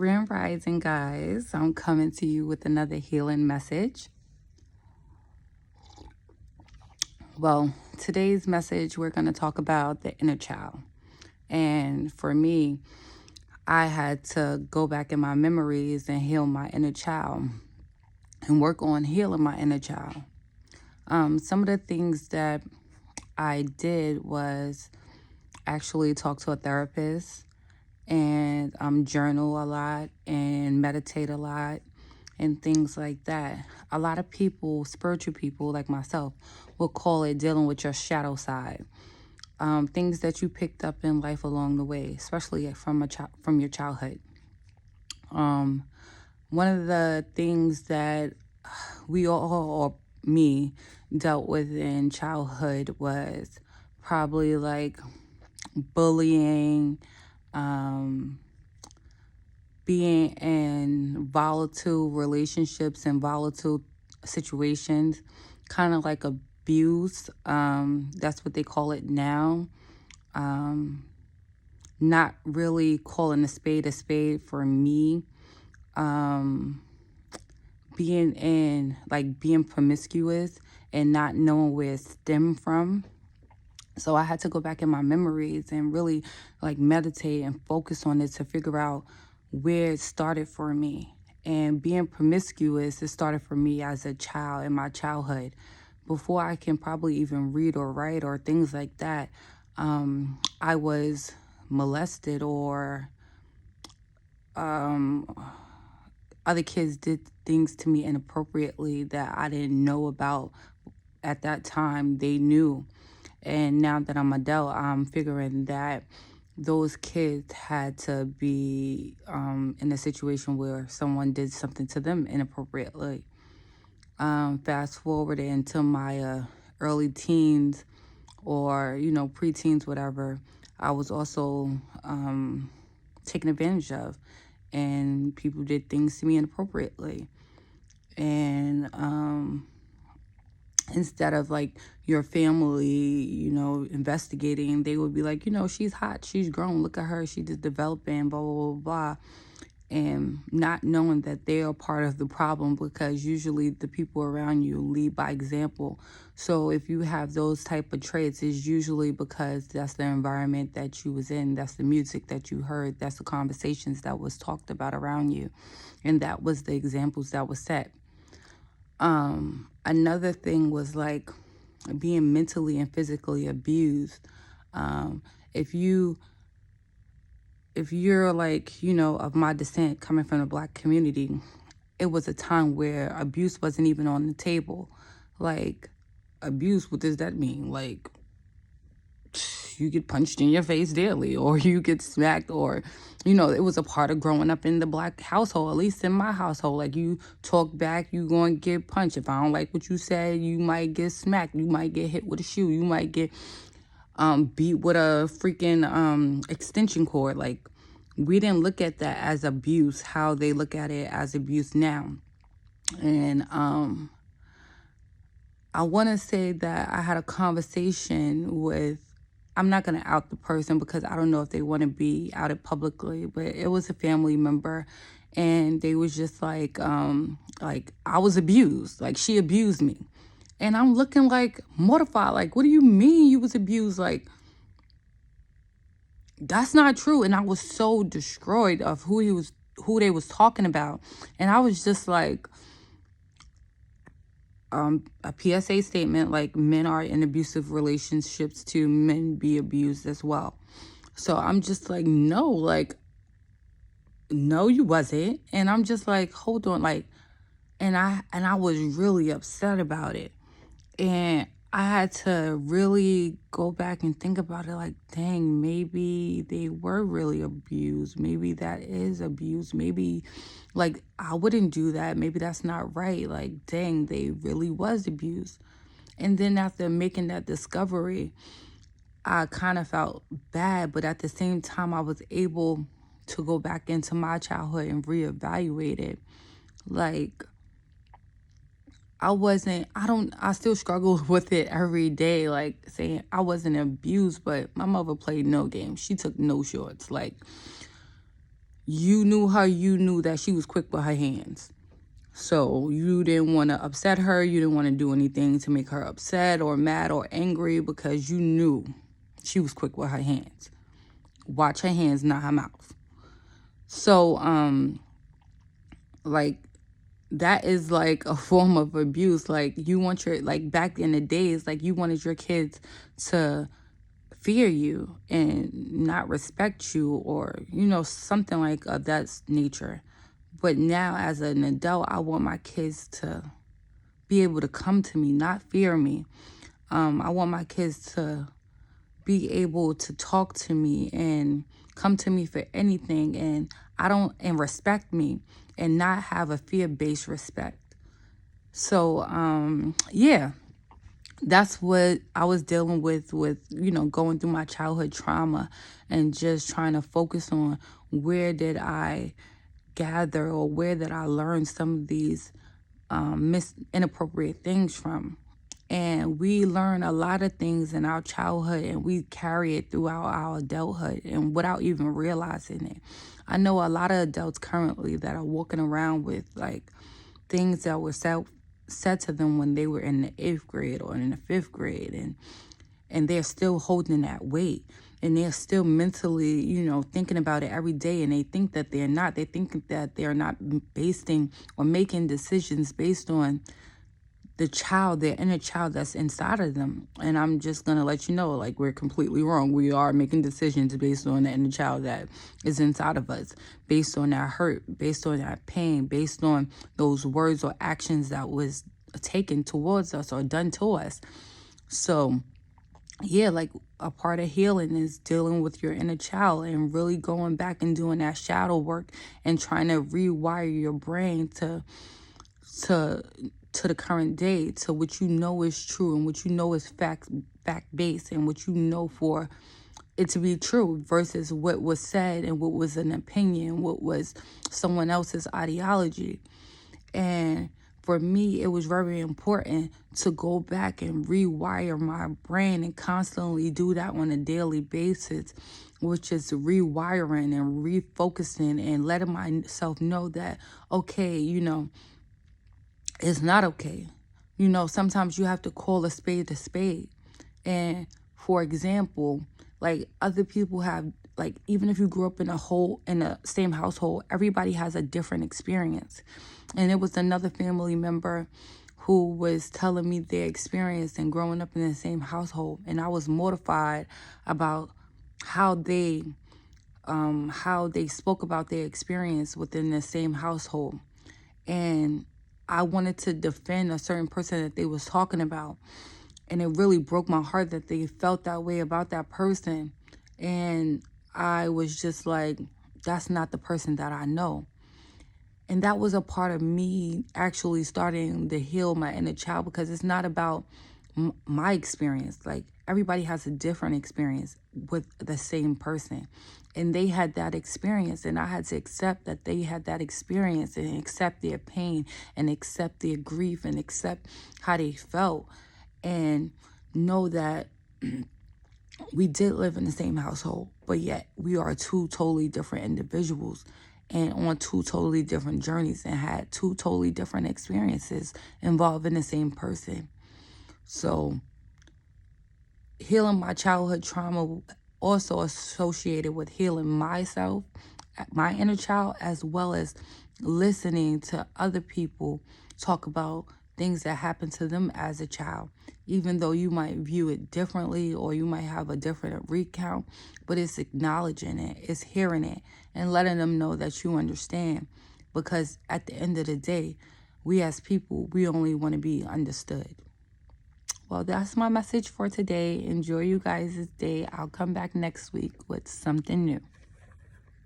Grand Rising, guys. I'm coming to you with another healing message. Well, today's message, we're going to talk about the inner child. And for me, I had to go back in my memories and heal my inner child and work on healing my inner child. Some of the things that I did was actually talk to a therapist and journal a lot and meditate a lot and things like that. A lot of people, spiritual people like myself, will call it dealing with your shadow side. Things that you picked up in life along the way, especially from your childhood. One of the things that we all, or me, dealt with in childhood was probably like bullying, being in volatile relationships and volatile situations, kind of like abuse. That's what they call it now. Not really calling a spade for me. Being promiscuous and not knowing where it stemmed from. So I had to go back in my memories and really like meditate and focus on it to figure out where it started for me. And being promiscuous, it started for me as a child in my childhood. Before I can probably even read or write or things like that, I was molested, or other kids did things to me inappropriately that I didn't know about at that time. They knew. And now that I'm adult, I'm figuring that those kids had to be in a situation where someone did something to them inappropriately. Fast forward into my early teens, or, preteens, whatever, I was also taken advantage of. And people did things to me inappropriately. And instead of like your family, investigating, they would be like, she's hot, she's grown, look at her, she's just developing, blah, blah, blah, blah. And not knowing that they are part of the problem, because usually the people around you lead by example. So if you have those type of traits, it's usually because that's the environment that you was in, that's the music that you heard, that's the conversations that was talked about around you, and that was the examples that was set. Another thing was like being mentally and physically abused. If you're like, of my descent, coming from the Black community, it was a time where abuse wasn't even on the table. Like, abuse, what does that mean? Like, you get punched in your face daily, or you get smacked, or, it was a part of growing up in the Black household, at least in my household. Like, you talk back, you going to get punched. If I don't like what you said, you might get smacked. You might get hit with a shoe. You might get beat with a freaking extension cord. Like, we didn't look at that as abuse, how they look at it as abuse now. And I want to say that I had a conversation with, I'm not going to out the person because I don't know if they want to be outed publicly, but it was a family member, and they was just like I was abused, like she abused me. And I'm looking like mortified, like, what do you mean you was abused? Like, that's not true. And I was so destroyed of who they was talking about. And I was just like, a PSA statement, like, men are in abusive relationships too, men be abused as well. So I'm just like, no, you wasn't. And I'm just like, hold on, like, and I was really upset about it. And I had to really go back and think about it, like, dang, maybe they were really abused. Maybe that is abuse. Maybe, like, I wouldn't do that. Maybe that's not right. Like, dang, they really was abused. And then after making that discovery, I kind of felt bad, but at the same time, I was able to go back into my childhood and reevaluate it. Like, I still struggle with it every day, like saying I wasn't abused, but my mother played no games. She took no shorts. Like, you knew her, you knew that she was quick with her hands. So you didn't want to upset her. You didn't want to do anything to make her upset or mad or angry because you knew she was quick with her hands. Watch her hands, not her mouth. So, like, that is like a form of abuse. Like, you want your, like, back in the days, like, you wanted your kids to fear you and not respect you, or, you know, something like of that nature. But now as an adult, I want my kids to be able to come to me, not fear me. I want my kids to be able to talk to me and come to me for anything, and respect me, and not have a fear-based respect. So yeah, that's what I was dealing with, you know, going through my childhood trauma and just trying to focus on where did I gather, or where did I learn some of these inappropriate things from. And we learn a lot of things in our childhood, and we carry it throughout our adulthood, and without even realizing it. I know a lot of adults currently that are walking around with like things that were said to them when they were in the 8th grade or in the 5th grade, and they're still holding that weight, and they're still mentally, you know, thinking about it every day, and they think that they're not. They think that they're not basing or making decisions based on the child, their inner child that's inside of them. And I'm just going to let you know, like, we're completely wrong. We are making decisions based on the inner child that is inside of us, based on that hurt, based on that pain, based on those words or actions that was taken towards us or done to us. So yeah, like, a part of healing is dealing with your inner child and really going back and doing that shadow work and trying to rewire your brain to the current day, to what you know is true and what you know is fact-based, and what you know for it to be true, versus what was said and what was an opinion, what was someone else's ideology. And for me, it was very important to go back and rewire my brain, and constantly do that on a daily basis, which is rewiring and refocusing and letting myself know that, okay, you know, it's not okay. You know, sometimes you have to call a spade a spade. And for example, like, other people have, like, even if you grew up in the same household, everybody has a different experience. And it was another family member who was telling me their experience and growing up in the same household, and I was mortified about how they spoke about their experience within the same household. And I wanted to defend a certain person that they was talking about. And it really broke my heart that they felt that way about that person. And I was just like, that's not the person that I know. And that was a part of me actually starting to heal my inner child, because it's not about my experience. Like, everybody has a different experience with the same person. And they had that experience, and I had to accept that they had that experience, and accept their pain, and accept their grief, and accept how they felt, and know that we did live in the same household, but yet we are two totally different individuals, and on two totally different journeys, and had two totally different experiences involving the same person. So healing my childhood trauma also associated with healing myself, my inner child, as well as listening to other people talk about things that happened to them as a child, even though you might view it differently or you might have a different recount. But it's acknowledging it, it's hearing it, and letting them know that you understand. Because at the end of the day, we as people, we only want to be understood. Well, that's my message for today. Enjoy you guys' day. I'll come back next week with something new.